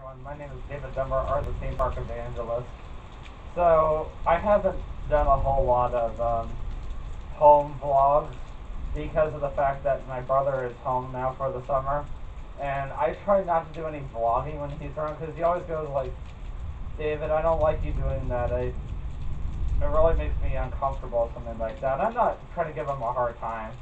everyone. My name is David Dummer, or the theme park evangelist. So I haven't done a whole lot of home vlogs because of the fact that my brother is home now for the summer, and I try not to do any vlogging when he's around because he always goes like, "David, I don't like you doing that. It really makes me uncomfortable," something like that. I'm not trying to give him a hard time,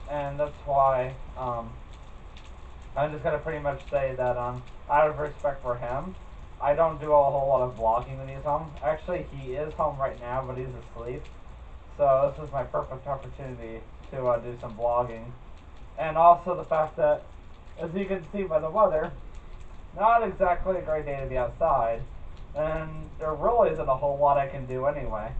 and that's why I'm just gonna pretty much say that out of respect for him, I don't do a whole lot of vlogging when he's home. Actually, he is home right now, but he's asleep. So this is my perfect opportunity to do some vlogging, and also the fact that, as you can see by the weather, not exactly a great day to be outside, and there really isn't a whole lot I can do anyway.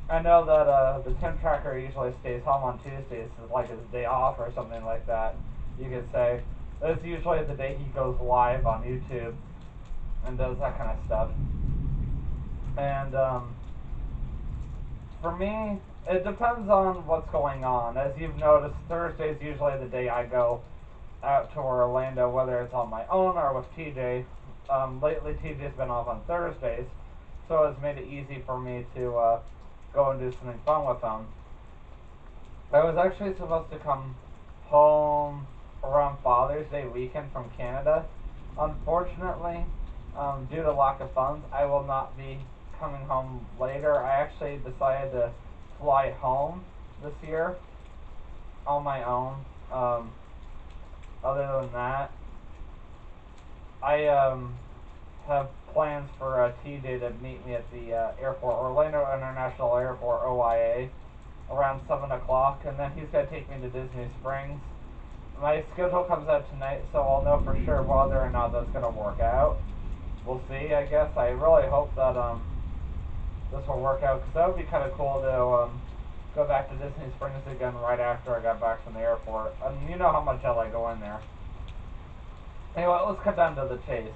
I know that the Tim Tracker usually stays home on Tuesdays, like his day off or something like that, you could say. That's usually the day he goes live on YouTube and does that kind of stuff. And for me, it depends on what's going on. As you've noticed, Thursday's usually the day I go out to Orlando, whether it's on my own or with TJ. Lately, TJ's been off on Thursdays, so it's made it easy for me to go and do something fun with him. I was actually supposed to come home around Father's Day weekend from Canada. Unfortunately, due to lack of funds, I will not be coming home later. I actually decided to fly home this year on my own. Other than that, I have plans for TJ to meet me at the airport, Orlando International Airport, OIA, around 7 o'clock, and then he's going to take me to Disney Springs. My schedule comes out tonight, so I'll know for sure whether or not that's going to work out. We'll see, I guess. I really hope that this will work out, because that would be kind of cool to go back to Disney Springs again right after I got back from the airport. And you know how much I like going there. Anyway, let's cut down to the chase.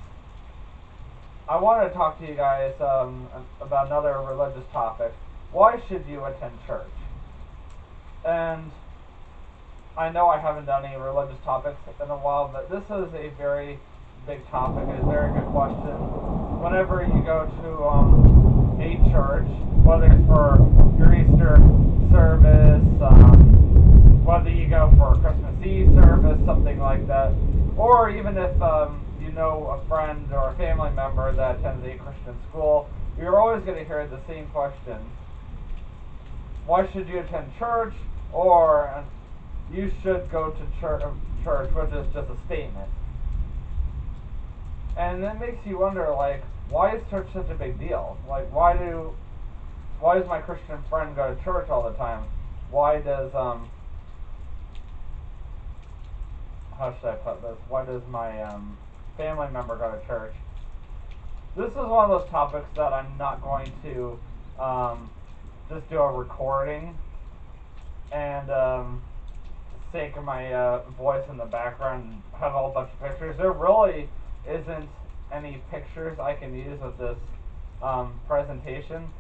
I wanted to talk to you guys about another religious topic. Why should you attend church? And I know I haven't done any religious topics in a while, but this is a very big topic, a very good question. Whenever you go to a church, whether it's for your Easter service, whether you go for a Christmas Eve service, something like that, or even if you know a friend or a family member that attends a Christian school, you're always going to hear the same question. Why should you attend church? Or you should go to church, which is just a statement. And it makes you wonder, like, why is church such a big deal? Like, why does my Christian friend go to church all the time? Why does how should I put this? Why does my family member go to church? This is one of those topics that I'm not going to just do a recording and sake of my voice in the background and have a whole bunch of pictures. There really isn't any pictures I can use with this presentation.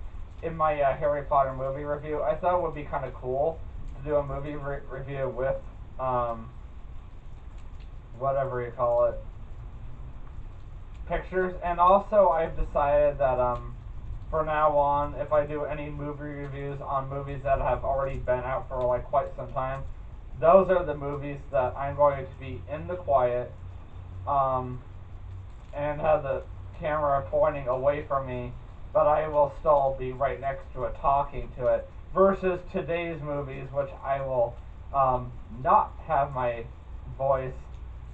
In my Harry Potter movie review, I thought it would be kind of cool to do a movie review with whatever you call it, pictures. And also, I've decided that from now on, if I do any movie reviews on movies that have already been out for like quite some time, those are the movies that I'm going to be in the quiet and have the camera pointing away from me, but I will still be right next to it talking to it, versus today's movies, which I will not have my voice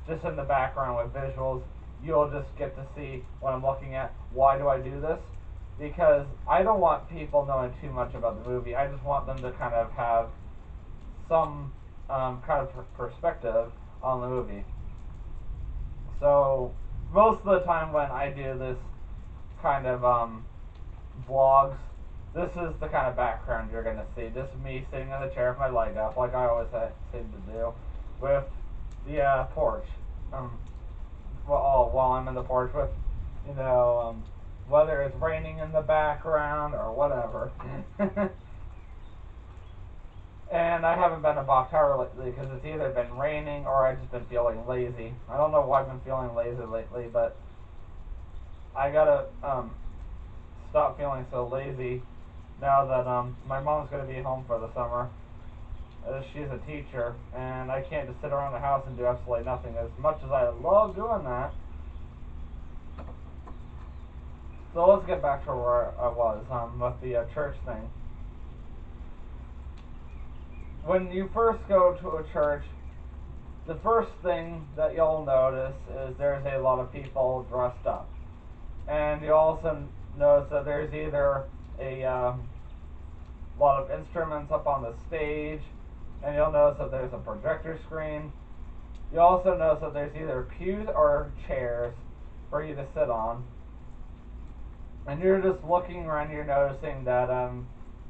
just in the background with visuals. You'll just get to see what I'm looking at. Why do I do this? Because I don't want people knowing too much about the movie. I just want them to kind of have some kind of perspective on the movie. So most of the time when I do this kind of vlogs, this is the kind of background you're going to see. Just me sitting in the chair with my leg up, like I always seem to do, with the porch. While I'm in the porch with, whether it's raining in the background or whatever. And I haven't been to Box Harbor lately because it's either been raining or I've just been feeling lazy. I don't know why I've been feeling lazy lately, but I gotta stop feeling so lazy now that my mom's gonna be home for the summer. She's a teacher, and I can't just sit around the house and do absolutely nothing. As much as I love doing that, so let's get back to where I was with the church thing. When you first go to a church, the first thing that you'll notice is there's a lot of people dressed up, and you also notice that there's either a lot of instruments up on the stage, and you'll notice that there's a projector screen. You also notice that there's either pews or chairs for you to sit on. And you're just looking around, you're noticing that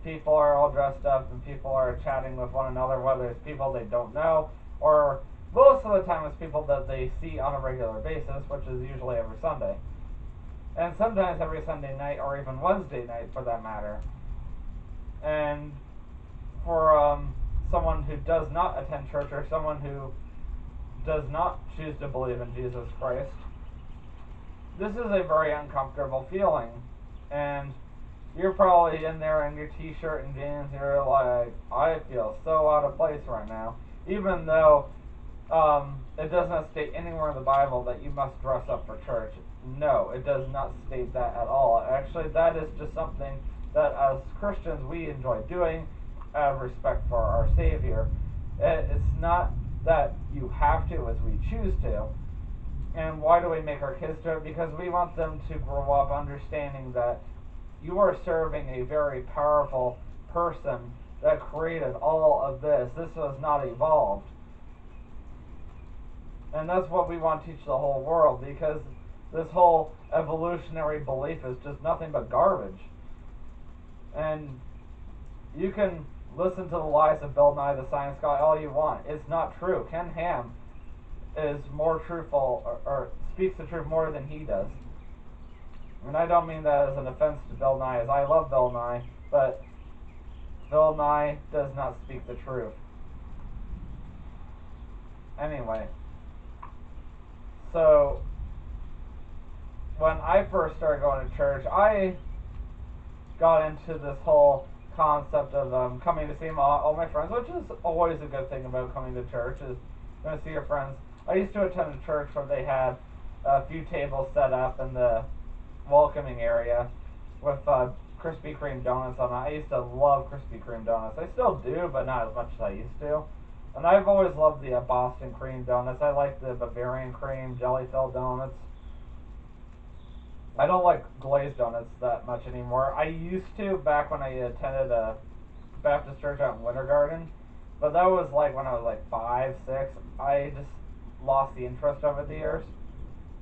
people are all dressed up and people are chatting with one another, whether it's people they don't know or most of the time it's people that they see on a regular basis, which is usually every Sunday. And sometimes every Sunday night or even Wednesday night for that matter. And for someone who does not attend church or someone who does not choose to believe in Jesus Christ, this is a very uncomfortable feeling. And you're probably in there in your t-shirt and jeans and you're like, I feel so out of place right now. Even though it does not state anywhere in the Bible that you must dress up for church. No, it does not state that at all. Actually, that is just something that as Christians we enjoy doing out of respect for our Savior. It's not that you have to, as we choose to. And why do we make our kids do it? Because we want them to grow up understanding that you are serving a very powerful person that created all of this. This was not evolved. And that's what we want to teach the whole world, because this whole evolutionary belief is just nothing but garbage. And you can listen to the lies of Bill Nye the Science Guy all you want. It's not true. Ken Ham is more truthful or speaks the truth more than he does. And I don't mean that as an offense to Bill Nye, as I love Bill Nye, but Bill Nye does not speak the truth. Anyway, so when I first started going to church, I got into this whole concept of coming to see all my friends, which is always a good thing about coming to church, is going to see your friends. I used to attend a church where they had a few tables set up in the welcoming area with Krispy Kreme donuts on it. I used to love Krispy Kreme donuts. I still do, but not as much as I used to. And I've always loved the Boston cream donuts. I like the Bavarian cream jelly-filled donuts. I don't like glazed donuts that much anymore. I used to back when I attended a Baptist church out in Winter Garden, but that was like when I was like 5, 6. I just lost the interest over the years.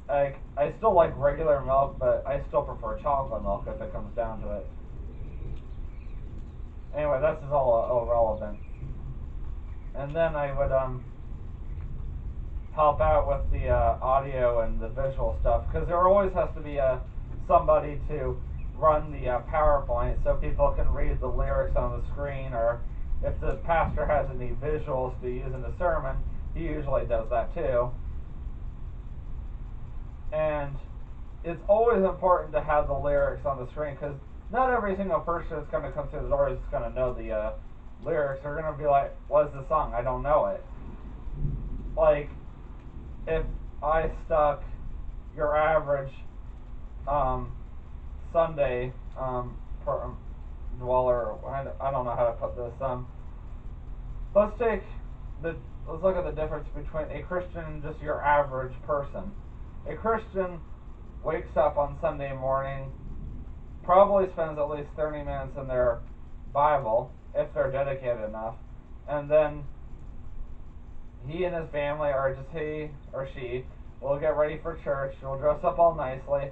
Like, I still like regular milk, but I still prefer chocolate milk if it comes down to it. Anyway, that's just all irrelevant. And then I would help out with the audio and the visual stuff, because there always has to be somebody to run the PowerPoint so people can read the lyrics on the screen, or if the pastor has any visuals to use in the sermon, he usually does that too. And it's always important to have the lyrics on the screen, because not every single person that's going to come through the door is going to know the lyrics. They're going to be like, what's the song? I don't know it. Like, if I stuck your average Sunday dweller, I don't know how to put this. Let's take let's look at the difference between a Christian and just your average person. A Christian wakes up on Sunday morning, probably spends at least 30 minutes in their Bible if they're dedicated enough, and then he and his family, or just he or she, will get ready for church. Will dress up all nicely,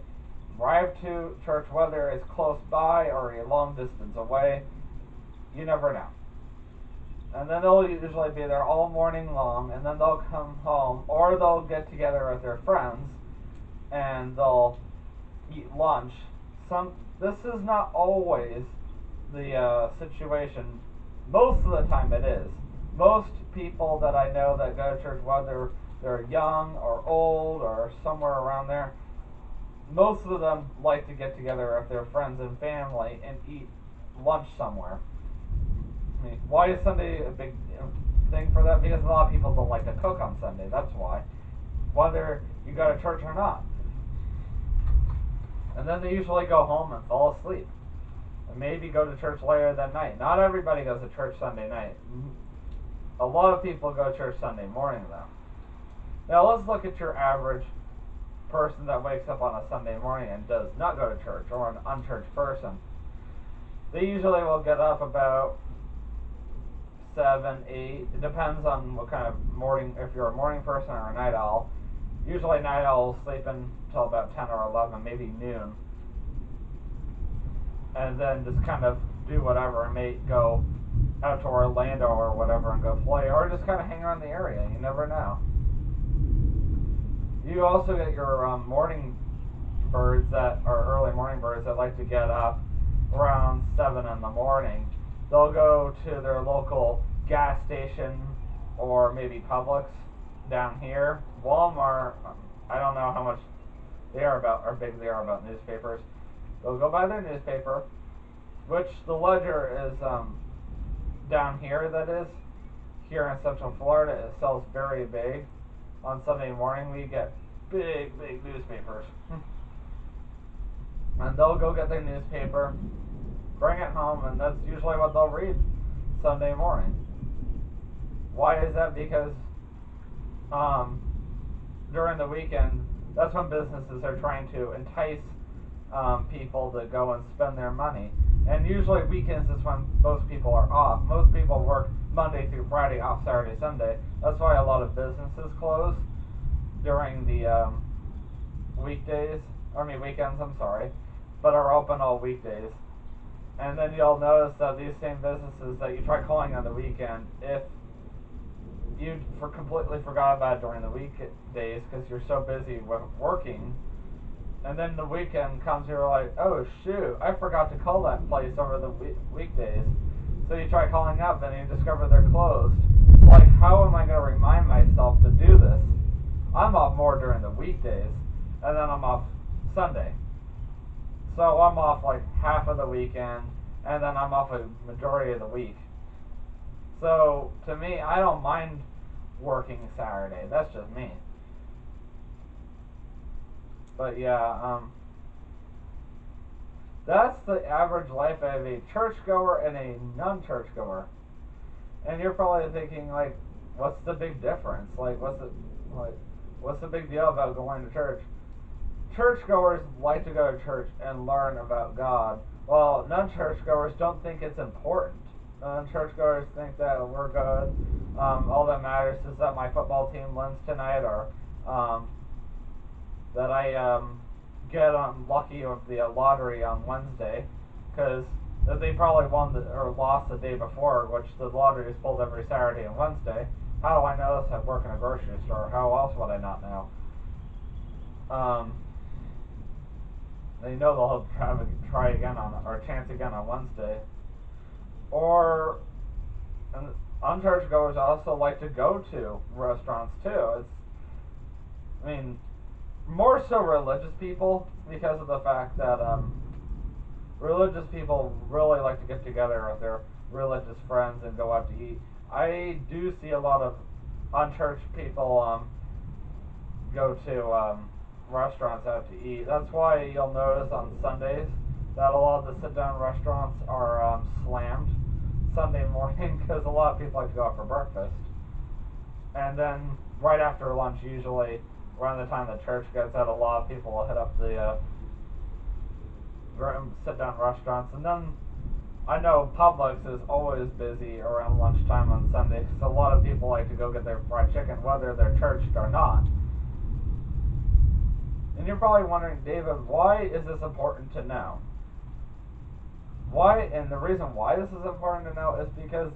drive to church, whether it's close by or a long distance away. You never know. And then they'll usually be there all morning long, and then they'll come home, or they'll get together with their friends, and they'll eat lunch. This is not always the situation. Most of the time it is. Most people that I know that go to church, whether they're young or old or somewhere around there, most of them like to get together with their friends and family and eat lunch somewhere. I mean, why is Sunday a big thing for that? Because a lot of people don't like to cook on Sunday. That's why. Whether you go to church or not. And then they usually go home and fall asleep. And maybe go to church later that night. Not everybody goes to church Sunday night. A lot of people go to church Sunday morning, though. Now let's look at your average person that wakes up on a Sunday morning and does not go to church, or an unchurched person. They usually will get up about 7, 8. It depends on what kind of morning, if you're a morning person or a night owl. Usually night owls sleep until about 10 or 11, maybe noon. And then just kind of do whatever and may go out to Orlando or whatever and go play, or just kind of hang around the area. You never know. You also get your morning birds that are early morning birds that like to get up around 7 in the morning. They'll go to their local gas station or maybe Publix down here. Walmart, I don't know how much they are about, or big they are about newspapers. They'll go buy their newspaper, which the Ledger is down here, that is, here in Central Florida. It sells very big. On Sunday morning, we get big newspapers. And they'll go get their newspaper, bring it home, and that's usually what they'll read Sunday morning. Why is that? Because during the weekend, that's when businesses are trying to entice people to go and spend their money. And usually weekends is when most people are off. Most people work Monday through Friday, off Saturday, Sunday. That's why a lot of businesses close during the weekends, I'm sorry, but are open all weekdays. And then you'll notice that these same businesses that you try calling on the weekend, if you completely forgot about it during the weekdays because you're so busy with working, and then the weekend comes, you're like, oh shoot, I forgot to call that place over the weekdays. So you try calling up and you discover they're closed. Like, how am I going to remind myself to do this? I'm off more during the weekdays, and then I'm off Sunday. So I'm off like half of the weekend, and then I'm off a majority of the week. So to me, I don't mind working Saturday. That's just me. But yeah, that's the average life of a churchgoer and a non-churchgoer. And you're probably thinking, like, what's the big difference? What's the big deal about going to church? Churchgoers like to go to church and learn about God, while non-churchgoers don't think it's important. Non-churchgoers think that we're good. All that matters is that my football team wins tonight, or that I get lucky of the lottery on Wednesday, because they probably won or lost the day before, which the lottery is pulled every Saturday and Wednesday. How do I know this? I work in a grocery store. How else would I not know? They know they'll try again or chance again on Wednesday. Or and unchurched goers also like to go to restaurants too. I mean, more so religious people, because of the fact that religious people really like to get together with their religious friends and go out to eat. I do see a lot of unchurched people go to restaurants out to eat. That's why you'll notice on Sundays that a lot of the sit-down restaurants are slammed Sunday morning, because a lot of people like to go out for breakfast. And then right after lunch, usually around the time the church gets out, a lot of people will hit up the sit-down restaurants. And then I know Publix is always busy around lunchtime on Sunday, because a lot of people like to go get their fried chicken, whether they're churched or not. And you're probably wondering, David, why is this important to know? Why? And the reason why this is important to know is because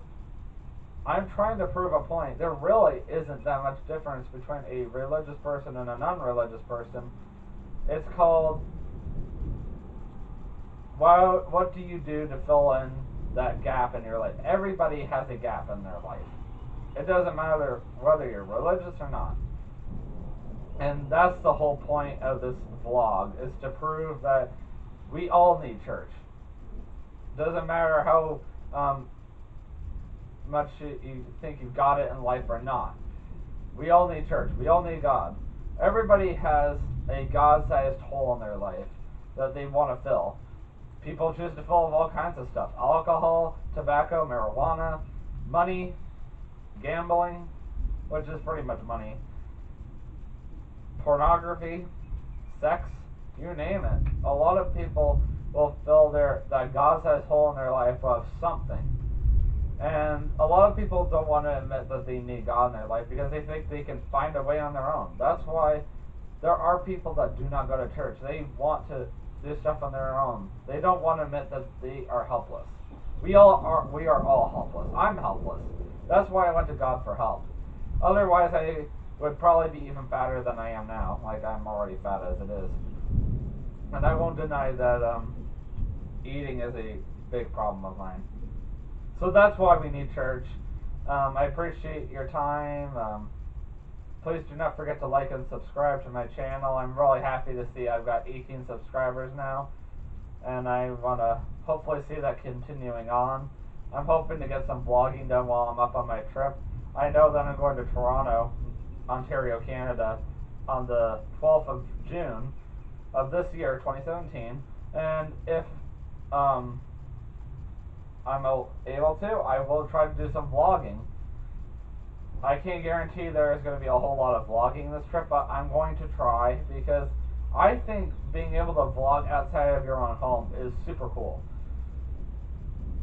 I'm trying to prove a point. There really isn't that much difference between a religious person and a non-religious person. It's called, what do you do to fill in that gap in your life? Everybody has a gap in their life. It doesn't matter whether you're religious or not. And that's the whole point of this vlog, is to prove that we all need church. Doesn't matter how much you think you've got it in life or not. We all need church. We all need God. Everybody has a God-sized hole in their life that they want to fill. People choose to fill with all kinds of stuff: alcohol, tobacco, marijuana, money, gambling, which is pretty much money, pornography, sex, you name it. A lot of people will fill that God-sized hole in their life with something. And a lot of people don't want to admit that they need God in their life because they think they can find a way on their own. That's why there are people that do not go to church. They want to do stuff on their own. They don't want to admit that they are helpless. We are all helpless. I'm helpless. That's why I went to God for help. Otherwise I would probably be even fatter than I am now. Like, I'm already fat as it is. And I won't deny that eating is a big problem of mine. So that's why we need church. I appreciate your time. Please do not forget to like and subscribe to my channel. I'm really happy to see I've got 18 subscribers now, and I want to hopefully see that continuing on. I'm hoping to get some vlogging done while I'm up on my trip. I know that I'm going to Toronto, Ontario, Canada, on the 12th of June of this year, 2017, and if I'm able to, I will try to do some vlogging. I can't guarantee there is going to be a whole lot of vlogging this trip, but I'm going to try because I think being able to vlog outside of your own home is super cool.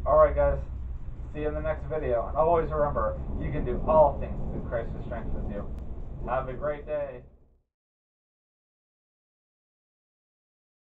Alright guys, see you in the next video, and always remember, you can do all things through Christ who strengthens you. Have a great day.